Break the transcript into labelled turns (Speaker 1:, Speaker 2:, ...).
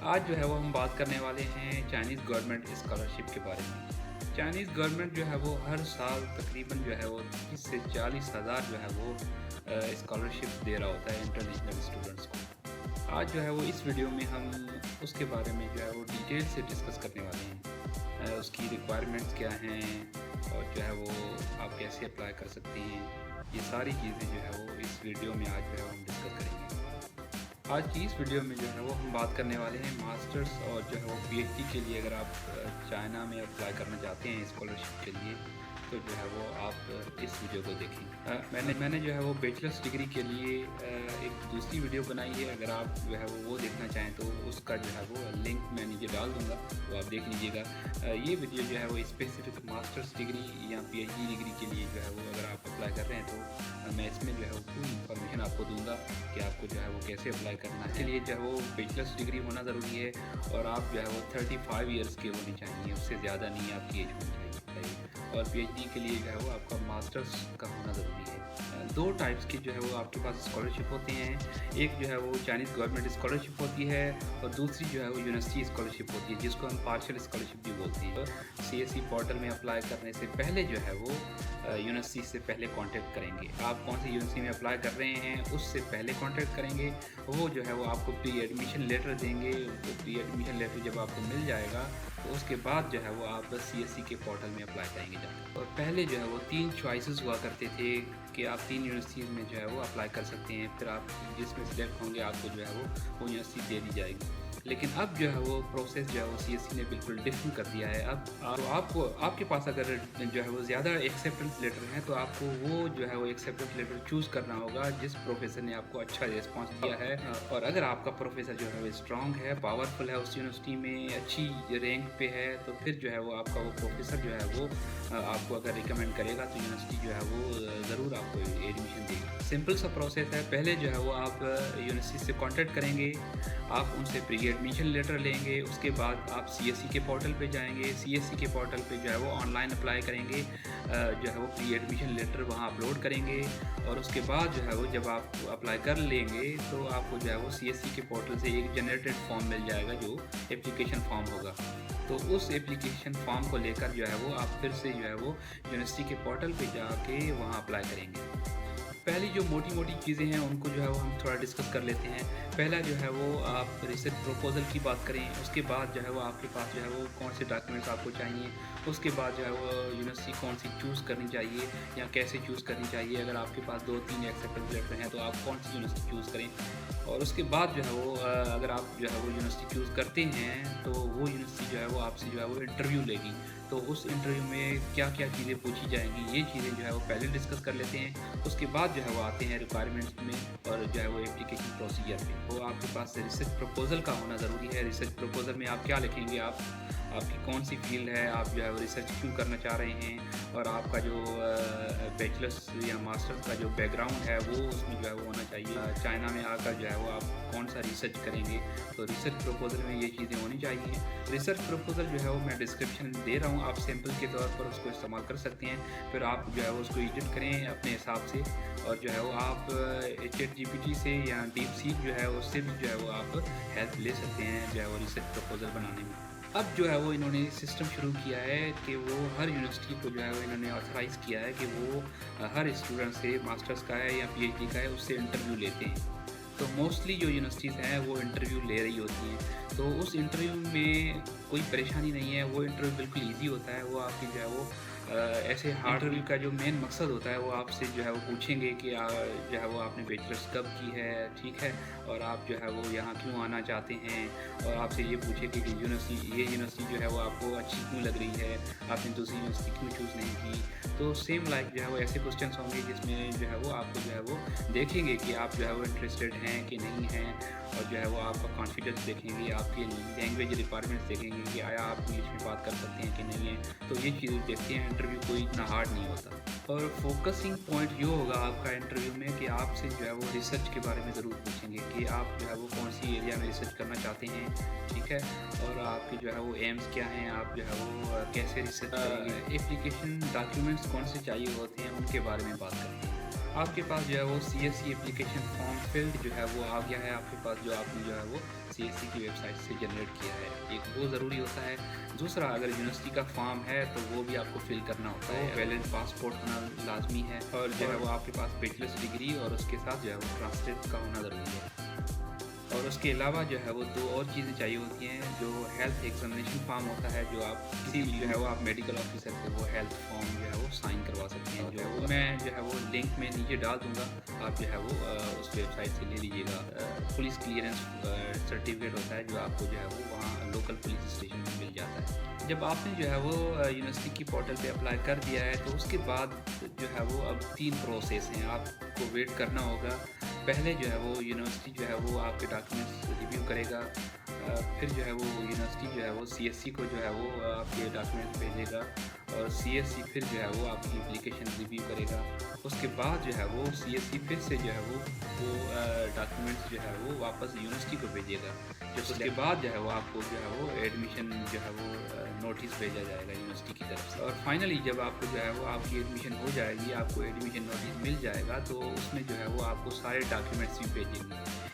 Speaker 1: आज जो है वो हम बात करने वाले हैं चाइनीज़ गवर्नमेंट स्कॉलरशिप के बारे में। चाइनीज़ गवर्नमेंट जो है वो हर साल तकरीबन जो है वो 30 से 40 हज़ार जो है वो स्कॉलरशिप दे रहा होता है इंटरनेशनल स्टूडेंट्स को। आज जो है वो इस वीडियो में हम उसके बारे में जो है वो डिटेल से डिस्कस करने वाले हैं। उसकी रिक्वायरमेंट्स क्या हैं और जो है वो आप कैसे अप्लाई कर सकते हैं, ये सारी चीज़ें जो है वो इस वीडियो में आज जो है हम डिस्कस करेंगे। आज की इस वीडियो में जो है वो हम बात करने वाले हैं मास्टर्स और जो है वो पीएचडी के लिए। अगर आप चाइना में अप्लाई करना चाहते हैं स्कॉलरशिप के लिए तो जो है वो आप इस वीडियो को देखें। मैंने जो है वो बैचलर्स डिग्री के लिए एक दूसरी वीडियो बनाई है। अगर आप जो है वो देखना चाहें तो उसका जो है वो लिंक मैं नीचे डाल दूँगा, तो आप देख लीजिएगा। ये वीडियो जो है वो स्पेसिफिक मास्टर्स डिग्री या पीएचडी डिग्री के लिए जो है वो अगर आप अप्लाई कर रहे हैं तो मैं इसमें जो है वो पूरी इन्फॉर्मेशन आपको दूंगा कि आपको जो है वो कैसे अप्लाई करना है। इसके लिए जो है वो बैचलर्स डिग्री होना ज़रूरी है और आप जो है वो 35 ईयर्स के होने चाहिए, उससे ज़्यादा नहीं आपकी एज होनी चाहिए। और पीएचडी के लिए जो है वो आपका मास्टर्स का होना ज़रूरी है। दो टाइप्स की जो है वो आपके पास स्कॉलरशिप होती हैं। एक जो है वो चाइनीज़ गवर्नमेंट स्कॉलरशिप होती है और दूसरी जो है वो यूनिवर्सिटी स्कॉलरशिप होती है, जिसको हम पार्शियल स्कॉलरशिप भी बोलते हैं। सीएससी पोर्टल में अप्लाई करने से पहले जो है वो यूनिवर्सिटी से पहले कांटेक्ट करेंगे। आप कौन सी यूनिवर्सिटी में अप्लाई कर रहे हैं उससे पहले कांटेक्ट करेंगे। वो जो है वो आपको प्री एडमिशन लेटर देंगे। वो प्री एडमिशन लेटर जब आपको मिल जाएगा तो उसके बाद जो है वो आप सीएससी के पोर्टल में अप्लाई करेंगे जाकर। और पहले जो है वो 3 चॉइसेस हुआ करते थे कि आप 3 यूनिवर्सिटीज़ में जो है वो अप्लाई कर सकते हैं, फिर आप जिसमें सिलेक्ट होंगे आपको जो है वो यूनिवर्सिटी दे दी जाएगी। लेकिन अब जो है वो प्रोसेस जो है वो सीएससी ने बिल्कुल डिफरेंट कर दिया है। अब आपको आपके पास अगर जो है वो ज़्यादा एक्सेप्टेंस लेटर हैं तो आपको वो जो है वो एक्सेप्टेंस लेटर चूज़ करना होगा जिस प्रोफेसर ने आपको अच्छा रिस्पांस दिया है। और अगर आपका प्रोफेसर जो है वो स्ट्रॉन्ग है, पावरफुल है, उस यूनिवर्सिटी में अच्छी रैंक पे है, तो फिर जो है वो आपका वो प्रोफेसर जो है वो आपको अगर रिकमेंड करेगा तो यूनिवर्सिटी जो है वो ज़रूर आपको एडमिशन देगी। सिंपल सा प्रोसेस है। पहले जो है वो आप यूनिवर्सिटी से कांटेक्ट करेंगे, आप उनसे प्री एडमिशन लेटर लेंगे। उसके बाद आप सीएससी के पोर्टल पे जाएंगे। सीएससी के पोर्टल पे जो है वो ऑनलाइन अप्लाई करेंगे, जो है वो प्री एडमिशन लेटर वहाँ अपलोड करेंगे। और उसके बाद जो है वो जब आप अप्लाई कर लेंगे तो आपको जो है वो सीएससी के पोर्टल से एक जनरेटेड फॉर्म मिल जाएगा जो एप्लीकेशन फॉर्म होगा। तो उस एप्लीकेशन फॉर्म को लेकर जो है वो आप फिर से जो है वो यूनिवर्सिटी के पोर्टल पे जाके वहाँ अप्लाई करेंगे। पहली जो मोटी मोटी चीज़ें हैं उनको जो है वो हम थोड़ा डिस्कस कर लेते हैं। पहला जो है वो आप रिसर्च प्रपोजल की बात करें। उसके बाद जो है वो आपके पास जो है वो कौन से डॉक्यूमेंट्स आपको चाहिए। उसके बाद जो है वो यूनिवर्सिटी कौन सी चूज़ करनी चाहिए या कैसे चूज़ करनी चाहिए। अगर आपके पास 2-3 एक्सेप्टेंस लेटर हैं तो आप कौन सी यूनिवर्सिटी चूज़ करें। और उसके बाद जो है वो अगर आप जो है वो यूनिवर्सिटी चूज़ करते हैं तो वो यूनिवर्सिटी जो है वो आपसे जो है वो इंटरव्यू लेगी। तो उस इंटरव्यू में क्या क्या चीज़ें पूछी जाएंगी, ये चीज़ें जो है वो पहले डिस्कस कर लेते हैं। उसके बाद जो है वो आते हैं रिक्वायरमेंट्स में और जो है वो एप्लीकेशन प्रोसीजर पे। वो आपके पास रिसर्च प्रपोजल का होना ज़रूरी है। रिसर्च प्रपोजल में आप क्या लिखेंगे, आपकी कौन सी फील्ड है, आप जो है वो रिसर्च क्यों करना चाह रहे हैं और आपका जो बैचलर्स या मास्टर्स का जो बैकग्राउंड है वो उसमें जो है वो होना चाहिए। चाइना में आकर जो है वो आप कौन सा रिसर्च करेंगे, तो रिसर्च प्रपोजल में ये चीज़ें होनी चाहिए। रिसर्च प्रपोजल जो है वो मैं डिस्क्रिप्शन दे रहा हूँ, आप सैम्पल के तौर पर उसको इस्तेमाल कर सकते हैं। फिर आप जो है वो उसको एडिट करें अपने हिसाब से और जो है वो आप ChatGPT से या DeepSeek जो है उससे भी जो है वो आप हेल्प ले सकते हैं जो है वो रिसर्च प्रपोजल बनाने में। अब जो है वो इन्होंने सिस्टम शुरू किया है कि वो हर यूनिवर्सिटी को जो है वो इन्होंने ऑथराइज़ किया है कि वो हर स्टूडेंट से मास्टर्स का है या पीएचडी का है उससे इंटरव्यू लेते हैं। तो मोस्टली जो यूनिवर्सिटीज़ हैं वो इंटरव्यू ले रही होती हैं। तो उस इंटरव्यू में कोई परेशानी नहीं है, वो इंटरव्यू बिल्कुल ईजी होता है। वो आपकी जो है वो ऐसे हार्ड इंटरव्यू का जो मेन मकसद होता है वो आपसे जो है वो पूछेंगे कि जो है वो आपने बैचलर्स कब की है, ठीक है, और आप जो है वो यहाँ क्यों आना चाहते हैं। और आपसे ये पूछेंगे कि ये यूनिवर्सिटी जो है वो आपको अच्छी क्यों लग रही है, आपने दूसरी यूनिवर्सिटी क्यों चूज़ नहीं की। तो सेम लाइक जो है वो ऐसे क्वेश्चन होंगे जिसमें जो है वो आपको जो है वो देखेंगे कि आप जो है वो इंटरेस्टेड हैं कि नहीं हैं। और जो है वो आपका कॉन्फिडेंस देखेंगे, आपकी लैंग्वेज रिक्वायरमेंट्स देखेंगे कि आया आप इंग्लिश में बात कर सकते हैं कि नहीं है। तो ये चीज़ें देखते हैं। इंटरव्यू कोई इतना हार्ड नहीं होता। और फोकसिंग पॉइंट ये होगा आपका इंटरव्यू में कि आपसे जो है वो रिसर्च के बारे में ज़रूर पूछेंगे कि आप जो है वो कौन सी एरिया में रिसर्च करना चाहते हैं, ठीक है, और आपके जो है वो एम्स क्या हैं, आप जो है वो कैसे रिसर्च करेंगे। एप्लीकेशन डॉक्यूमेंट्स कौन से चाहिए होते हैं उनके बारे में बात करते हैं। आपके पास जो है वो सीएससी एप्लीकेशन फॉर्म फिल्ड जो है वो आ गया है आपके पास, जो आपने जो है वो सीएससी की वेबसाइट से जनरेट किया है। एक वो ज़रूरी होता है। दूसरा, अगर यूनिवर्सिटी का फॉर्म है तो वो भी आपको फिल करना होता है। वैलिड पासपोर्ट होना लाजमी है, और जो है वो आपके पास बैचलर्स डिग्री और उसके साथ जो है वो ट्रांसलेट का होना ज़रूरी है। और उसके अलावा जो है वो दो और चीज़ें चाहिए होती हैं, जो हेल्थ एग्जामिनेशन फॉर्म होता है, जो आप किसी भी जो है वो आप मेडिकल ऑफिसर से वो हेल्थ फॉर्म जो है वो साइन करवा सकते हैं। जो है वो मैं जो है वो लिंक में नीचे डाल दूँगा, आप जो है वो उस वेबसाइट से ले लीजिएगा। पुलिस क्लियरेंस सर्टिफिकेट होता है, जो आपको जो है वो वहाँ लोकल पुलिस स्टेशन में मिल जाता है। जब आपने जो है वो यूनिवर्सिटी की पोर्टल पे अप्लाई कर दिया है, तो उसके बाद जो है वो अब 3 प्रोसेस हैं, आपको वेट करना होगा। पहले जो है वो यूनिवर्सिटी जो है वो आपके डॉक्यूमेंट्स रिव्यू करेगा, फिर जो है वो यूनिवर्सिटी जो है वो सीएससी को जो है वो आपके डॉक्यूमेंट्स भेजेगा, और सीएससी फिर जो है वो आपकी एप्लीकेशन रिव्यू करेगा। उसके बाद जो है वो सीएससी फिर से जो है वो डॉक्यूमेंट्स जो है वो वापस यूनिवर्सिटी को भेजेगा। जब उसके बाद जो है वो आपको जो है वो एडमिशन जो है वो नोटिस भेजा जाएगा यूनिवर्सिटी की तरफ से। और फाइनली जब आपको जो है वो आपकी एडमिशन हो जाएगी, आपको एडमिशन नोटिस मिल जाएगा, तो उसमें जो है वो आपको सारे डॉक्यूमेंट्स भी भेजेंगे।